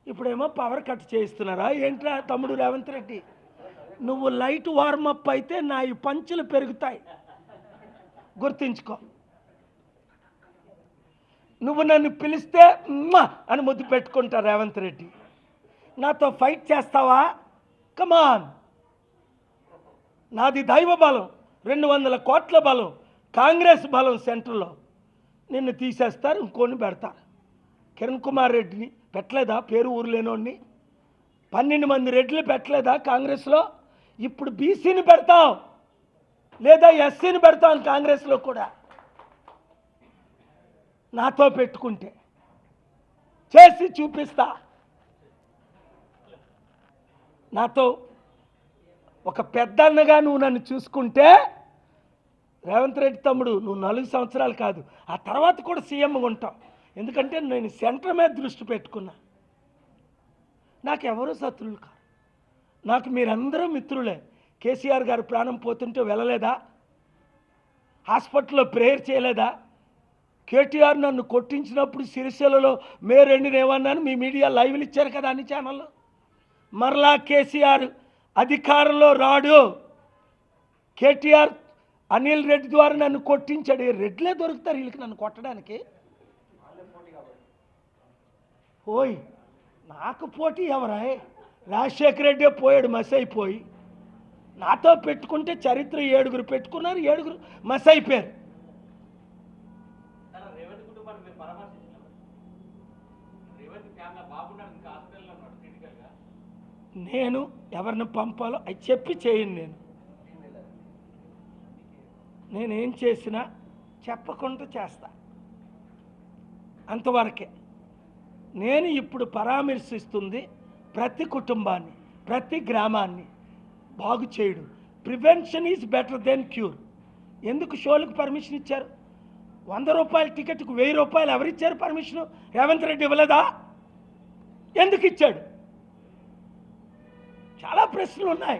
ఇప్పుడేమో power cut చేయిస్తున్నారా ఏంట్రా తమ్ముడు రేవంత్ రెడ్డి? నువ్వు లైట్ వార్మప్ అయితే నా ఈ పంచులు పెరుగుతాయి, గుర్తించుకో. నువ్వు నన్ను పిలిస్తే అని ముద్దు పెట్టుకుంటా రేవంత్ రెడ్డి. నాతో ఫైట్ చేస్తావా? కమాన్. నాది దైవ బలం, 200 కోట్ల బలం, కాంగ్రెస్ బలం సెంటర్లో. నిన్ను తీసేస్తారు, ఇంకోని పెడతారు. కిరణ్ కుమార్ రెడ్డిని పెట్టలేదా? పేరు ఊరు లేనోడిని 12 మంది రెడ్లు పెట్టలేదా కాంగ్రెస్లో? ఇప్పుడు బీసీని పెడతాం లేదా ఎస్సీని పెడతాం కాంగ్రెస్లో కూడా. నాతో పెట్టుకుంటే చేసి చూపిస్తా. నాతో ఒక పెద్దన్నగా నువ్వు నన్ను చూసుకుంటే రేవంత్ రెడ్డి తమ్ముడు, నువ్వు 4 సంవత్సరాలు కాదు, ఆ తర్వాత కూడా సీఎంగా ఉంటావు. ఎందుకంటే నేను సెంటర్ మీద దృష్టి పెట్టుకున్నా. నాకు ఎవరు శత్రువులు కాదు, నాకు మీరందరూ మిత్రులే. కేసీఆర్ గారు ప్రాణం పోతుంటే వెళ్ళలేదా? హాస్పిటల్లో ప్రేయర్ చేయలేదా? కేటీఆర్ నన్ను కొట్టించినప్పుడు సిరిసిల్లలో మే 2న ఏమన్నాను? మీ మీడియా లైవ్లు ఇచ్చారు కదా అన్ని ఛానళ్ళు. మరలా కేసీఆర్ అధికారంలో రాడు, కేటీఆర్ అనిల్ రెడ్డి ద్వారా నన్ను కొట్టించాడు. రెడ్లే దొరుకుతారు వీళ్ళకి నన్ను కొట్టడానికి. ఓయ్, నాకు పోటీ ఎవరా? రాజశేఖర రెడ్డే పోయాడు మసి అయిపోయి. నాతో పెట్టుకుంటే చరిత్ర 7 పెట్టుకున్నారు, 7 మసి అయిపోయారు. నేను ఎవరిని పంపాలో అది చెప్పి చేయను. నేనేం చేసినా చెప్పకుండా చేస్తా, అంతవరకే. నేను ఇప్పుడు పరామర్శిస్తుంది ప్రతి కుటుంబాన్ని, ప్రతి గ్రామాన్ని బాగు చేయడం. Prevention is better than cure. ఎందుకు షోలకు పర్మిషన్ ఇచ్చారు? 100 రూపాయల టికెట్కు 1000 రూపాయలు ఎవరిచ్చారు పర్మిషను? రేవంత్ రెడ్డి ఇవ్వలేదా? ఎందుకు ఇచ్చాడు? చాలా ప్రశ్నలు ఉన్నాయి.